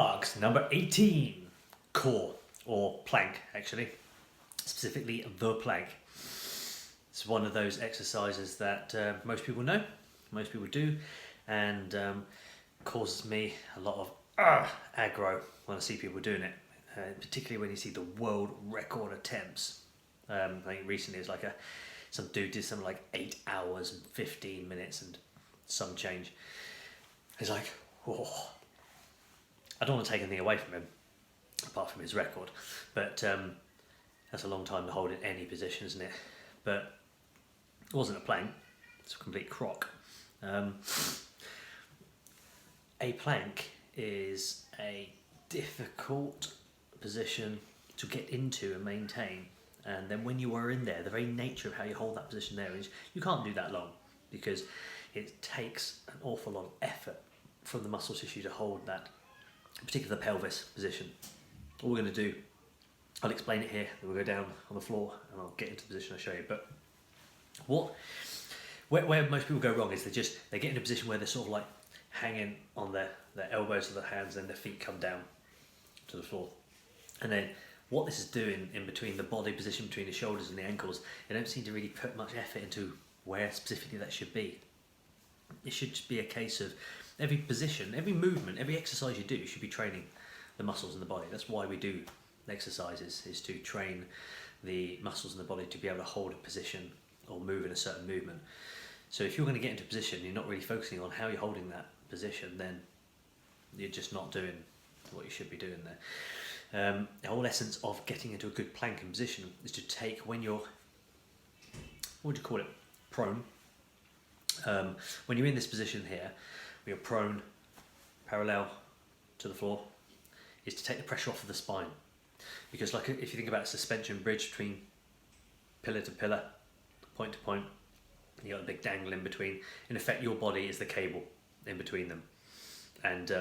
Task number 18, core or plank actually, specifically the plank. It's one of those exercises that most people know, most people do, and causes me a lot of aggro when I see people doing it, particularly when you see the world record attempts. I think recently it's like some dude did something like 8 hours and 15 minutes and some change. It's like, whoa. I don't want to take anything away from him, apart from his record, but that's a long time to hold in any position, isn't it? But it wasn't a plank, it's a complete crock. A plank is a difficult position to get into and maintain, and then when you are in there, the very nature of how you hold that position there is you can't do that long, because it takes an awful lot of effort from the muscle tissue to hold that, particularly the pelvis position. All we're going to do, I'll explain it here, then we'll go down on the floor and I'll get into the position I'll show you. But where most people go wrong is they get in a position where they're sort of like hanging on their elbows of their hands and their feet come down to the floor. And then what this is doing in between the body position between the shoulders and the ankles, they don't seem to really put much effort into where specifically that should be. It should just be a case of every position, every movement, every exercise you do should be training the muscles in the body. That's why we do exercises, is to train the muscles in the body to be able to hold a position or move in a certain movement. So if you're going to get into a position, you're not really focusing on how you're holding that position, then you're just not doing what you should be doing there. The whole essence of getting into a good planking position is to take, when you're, what do you call it, prone. When you're in this position here, where you're prone, parallel to the floor, is to take the pressure off of the spine. Because like if you think about a suspension bridge between pillar to pillar, point to point, you got a big dangle in between. In effect, your body is the cable in between them. And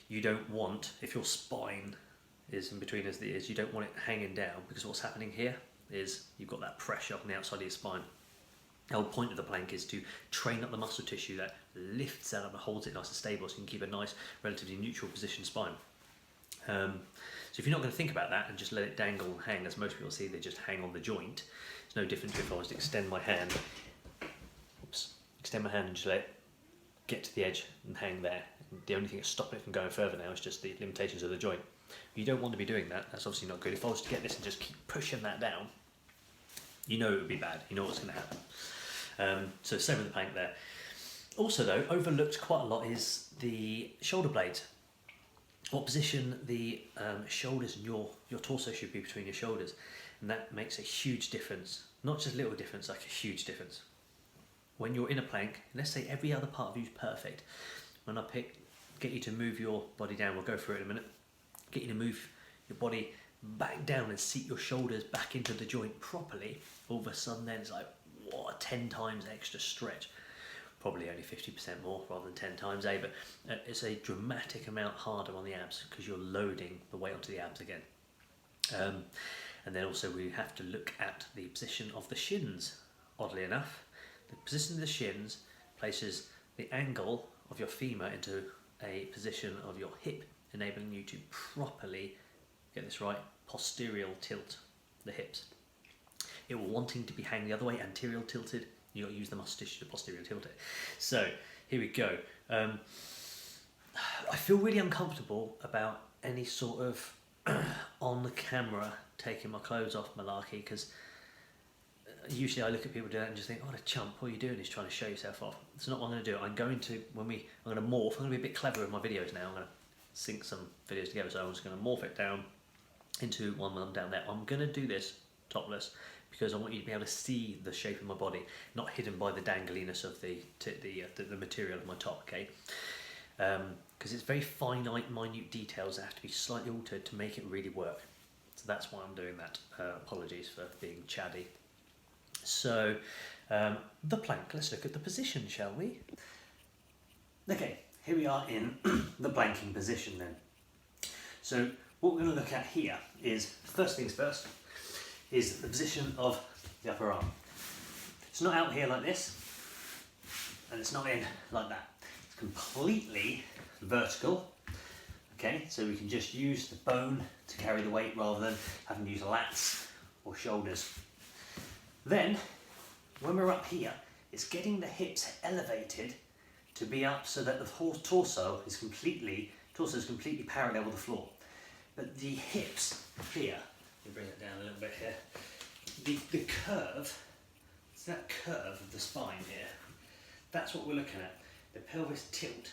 you don't want, if your spine is in between as the ears, you don't want it hanging down, because what's happening here is you've got that pressure on the outside of your spine. The whole point of the plank is to train up the muscle tissue that lifts that up and holds it nice and stable, so you can keep a nice, relatively neutral position spine. So if you're not going to think about that and just let it dangle and hang, as most people see, they just hang on the joint. It's no different to if I was to extend my hand and just let it get to the edge and hang there. And the only thing that's stopping it from going further now is just the limitations of the joint. You don't want to be doing that. That's obviously not good. If I was to get this and just keep pushing that down, you know it would be bad. You know what's going to happen. So same with the plank there. Also though, overlooked quite a lot is the shoulder blades. What position the shoulders and your torso should be between your shoulders. And that makes a huge difference. Not just a little difference, like a huge difference. When you're in a plank, let's say every other part of you is perfect. When I get you to move your body down, we'll go through it in a minute. Get you to move your body back down and seat your shoulders back into the joint properly. All of a sudden then it's like, what, 10 times extra stretch. Probably only 50% more rather than 10 times, but it's a dramatic amount harder on the abs because you're loading the weight onto the abs again. And then also we have to look at the position of the shins. Oddly enough, the position of the shins places the angle of your femur into a position of your hip, enabling you to properly, get this right, posterior tilt the hips. It will wanting to be hanging the other way, anterior tilted, you've got to use the muscle tissue to posterior tilt it. So here we go. I feel really uncomfortable about any sort of on the camera taking my clothes off malarkey, because usually I look at people doing that and just think, oh, what a chump, what are you doing? He's trying to show yourself off. It's not what I'm going to do. I'm going to morph. I'm going to be a bit clever in my videos now. I'm going to sync some videos together. So I'm just going to morph it down into one when I'm down there. I'm going to do this topless because I want you to be able to see the shape of my body, not hidden by the dangliness of the material of my top, okay? Because it's very finite, minute details that have to be slightly altered to make it really work. So that's why I'm doing that. Apologies for being chatty. So, the plank, let's look at the position, shall we? Okay, here we are in the planking position then. So, what we're going to look at here is, first things first, is the position of the upper arm. It's not out here like this, and it's not in like that. It's completely vertical, Okay, so we can just use the bone to carry the weight rather than having to use lats or shoulders. Then, when we're up here, it's getting the hips elevated to be up so that the whole torso is completely parallel with the floor. But the hips here, let me bring it down a little bit here, the curve, it's that curve of the spine here, that's what we're looking at. The pelvis tilt,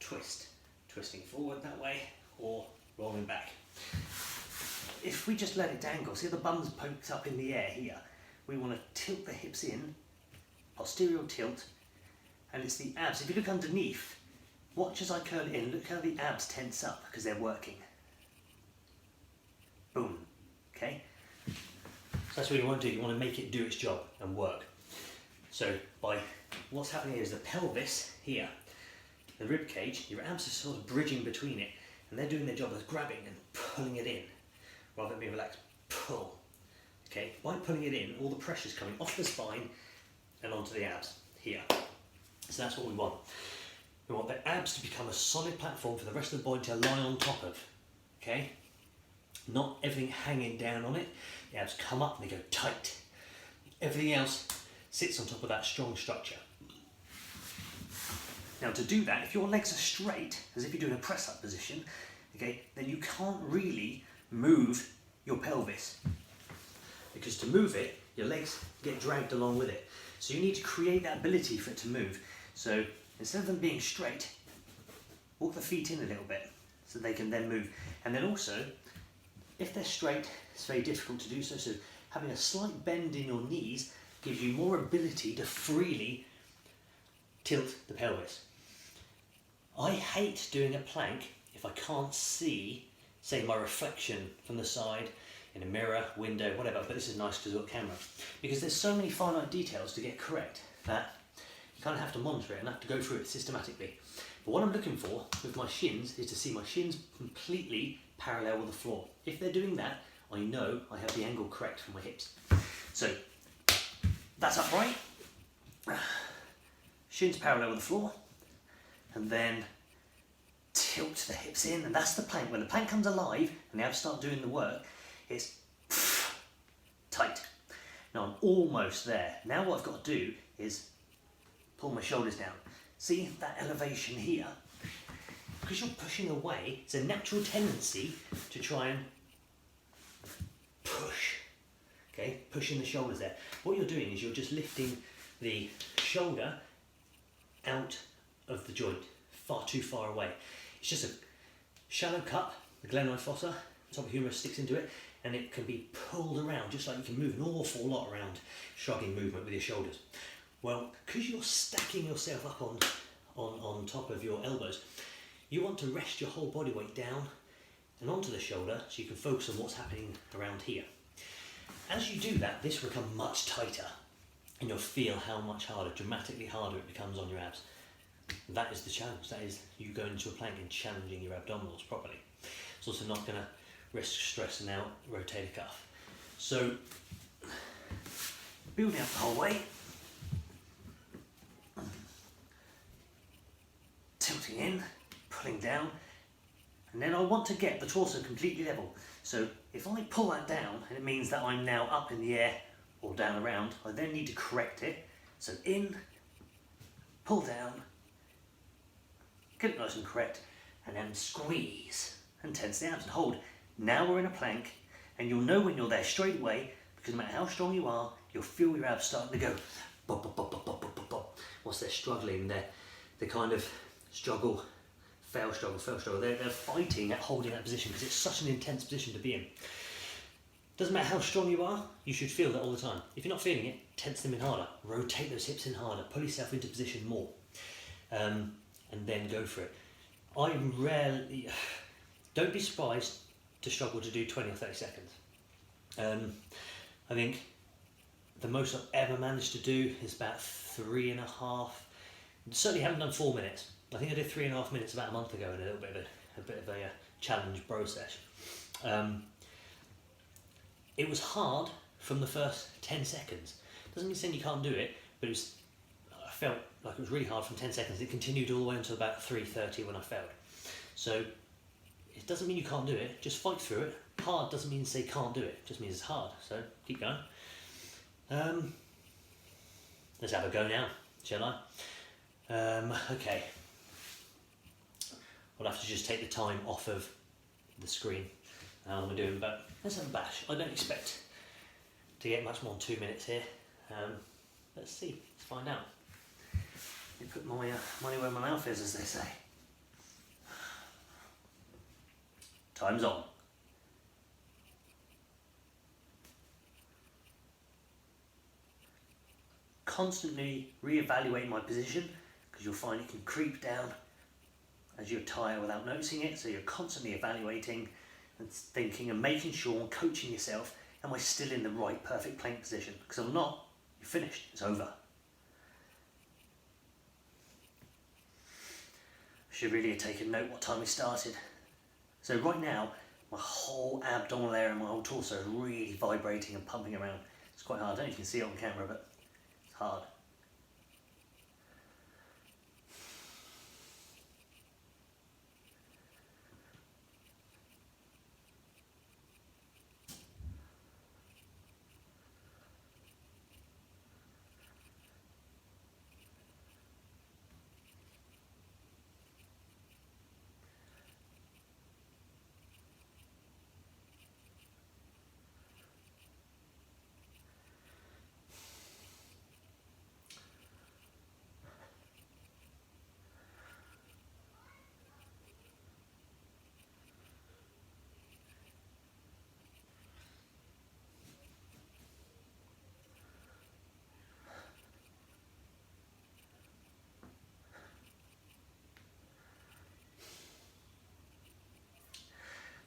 twist, twisting forward that way or rolling back. If we just let it dangle, see the bum's poked up in the air here, we want to tilt the hips in, posterior tilt, and it's the abs. If you look underneath, watch as I curl it in, look how the abs tense up because they're working. Boom, okay? So that's what you want to do, you want to make it do its job and work. So what's happening here is the pelvis here, the rib cage, your abs are sort of bridging between it, and they're doing their job as grabbing and pulling it in, rather than being relaxed, pull. Okay, by pulling it in, all the pressure's coming off the spine and onto the abs here. So that's what we want. We want the abs to become a solid platform for the rest of the body to lie on top of. Okay? Not everything hanging down on it. The abs come up and they go tight. Everything else sits on top of that strong structure. Now to do that, if your legs are straight, as if you're doing a press-up position, okay, then you can't really move your pelvis. Because to move it, your legs get dragged along with it. So you need to create that ability for it to move. So instead of them being straight, walk the feet in a little bit so they can then move. And then also, if they're straight, it's very difficult to do so. So having a slight bend in your knees gives you more ability to freely tilt the pelvis. I hate doing a plank if I can't see, say, my reflection from the side, in a mirror, window, whatever, but this is nice because we've got camera. Because there's so many finite details to get correct that you kind of have to monitor it and have to go through it systematically. But what I'm looking for with my shins is to see my shins completely parallel with the floor. If they're doing that, I know I have the angle correct for my hips. So that's upright, shins parallel with the floor, and then tilt the hips in, and that's the plank. When the plank comes alive and the abs start doing the work, it's tight. Now I'm almost there. Now what I've got to do is pull my shoulders down. See that elevation here? Because you're pushing away, it's a natural tendency to try and push. Okay, pushing the shoulders there. What you're doing is you're just lifting the shoulder out of the joint, far too far away. It's just a shallow cup, the glenoid fossa, top of humerus sticks into it, and it can be pulled around, just like you can move an awful lot around shrugging movement with your shoulders. Well, because you're stacking yourself up on top of your elbows, you want to rest your whole body weight down and onto the shoulder so you can focus on what's happening around here. As you do that, this will become much tighter and you'll feel how much harder, dramatically harder it becomes on your abs. That is the challenge. That is you going into a plank and challenging your abdominals properly. It's also not going to risk stressing out, rotator cuff. So, building up the whole way, tilting in, pulling down, and then I want to get the torso completely level. So if I pull that down, and it means that I'm now up in the air or down around, I then need to correct it. So in, pull down, get it nice and correct, and then squeeze and tense the abs and hold. Now we're in a plank, and you'll know when you're there straight away, because no matter how strong you are, you'll feel your abs starting to go bop, bop, bop, bop, bop, bop, bop, bop. Whilst they're struggling, they kind of struggle, fail, struggle. They're fighting at holding that position because it's such an intense position to be in. Doesn't matter how strong you are, you should feel that all the time. If you're not feeling it, tense them in harder, rotate those hips in harder, pull yourself into position more, and then go for it. Don't be surprised to struggle to do 20 or 30 seconds. I think the most I've ever managed to do is about 3.5. Certainly haven't done 4 minutes. I think I did 3.5 minutes about a month ago in a little bit of a challenge bro sesh. It was hard from the first 10 seconds. Doesn't mean saying you can't do it, but I felt like it was really hard from 10 seconds. It continued all the way until about 3:30 when I failed. So it doesn't mean you can't do it, just fight through it. Hard doesn't mean say can't do it, it just means it's hard, so keep going. Let's have a go now, shall I? Okay. I'll have to just take the time off of the screen we're doing, but let's have a bash. I don't expect to get much more than 2 minutes here. Let's see, let's find out. Let me put my money where my mouth is, as they say. Time's on. Constantly re-evaluate my position, because you'll find it can creep down as you're tired without noticing it, so you're constantly evaluating and thinking and making sure and coaching yourself, am I still in the right perfect plank position? Because if I'm not, you're finished, it's over. I should really have taken note what time we started. So right now, my whole abdominal area and my whole torso is really vibrating and pumping around. It's quite hard, I don't know if you can see it on camera, but it's hard.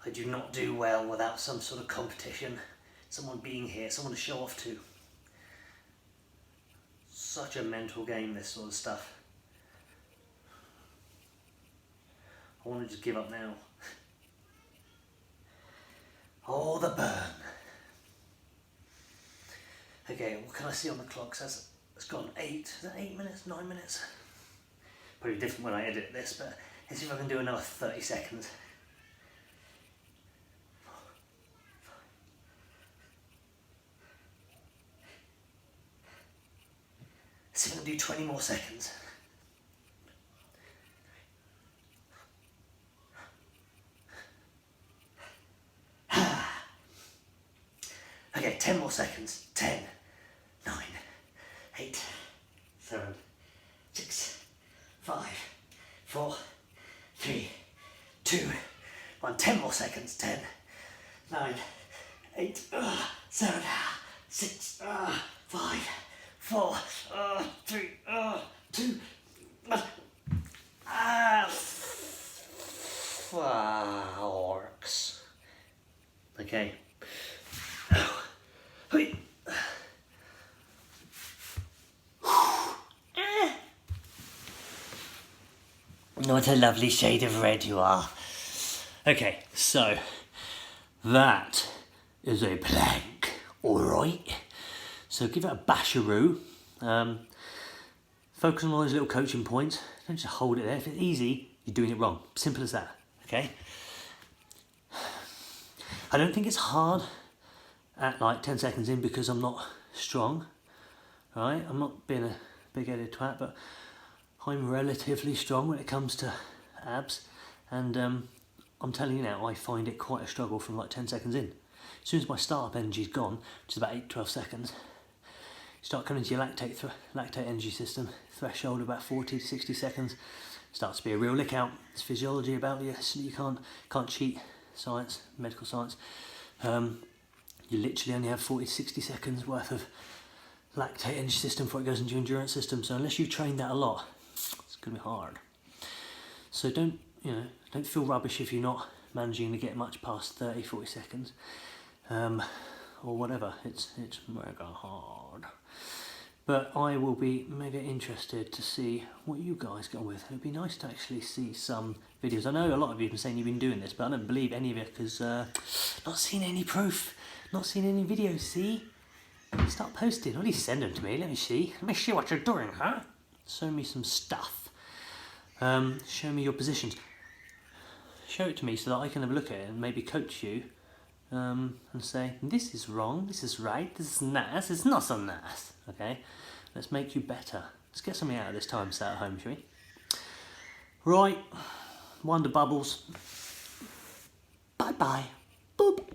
I do not do well without some sort of competition, someone being here, someone to show off to. Such a mental game, this sort of stuff. I want to just give up now. Oh, the burn. Okay, what can I see on the clock? So it's gone 8, is that 8 minutes, 9 minutes? Probably different when I edit this, but let's see if I can do another 30 seconds. See if I can do 20 more seconds. Okay, 10 more seconds. 10, 9, 8, 7, 6, 5, 4, 3, 2, 1. 10 more seconds. 10, 9, 8, 7, 6, 5, 4, 3, 2, forks. Okay. What a lovely shade of red you are. Okay, so that is a plank, alright? So give it a basharoo. Focus on all those little coaching points. Don't just hold it there. If it's easy, you're doing it wrong. Simple as that, okay? I don't think it's hard at like 10 seconds in because I'm not strong, right? I'm not being a big-headed twat, but I'm relatively strong when it comes to abs, and I'm telling you now, I find it quite a struggle from like 10 seconds in. As soon as my startup energy's gone, which is about 8-12 seconds, you start coming to your lactate energy system threshold about 40 to 60 seconds. Starts to be a real lick out. It's physiology about you, so you can't cheat science, medical science. You literally only have 40 to 60 seconds worth of lactate energy system before it goes into your endurance system. So unless you train that a lot, it's gonna be hard. So don't feel rubbish if you're not managing to get much past 30, 40 seconds, or whatever. It's mega hard. But I will be mega interested to see what you guys go with. It'd be nice to actually see some videos. I know a lot of you have been saying you've been doing this, but I don't believe any of it because not seen any proof, not seen any videos. See, start posting. At least send them to me. Let me see what you're doing, huh? Show me some stuff. Show me your positions. show it to me so that I can have a look at it and maybe coach you and say, this is wrong, this is right, this is nice, it's not so nice. Okay, let's make you better. Let's get something out of this time set at home, shall we? Right, Wonder Bubbles. Bye bye. Boop.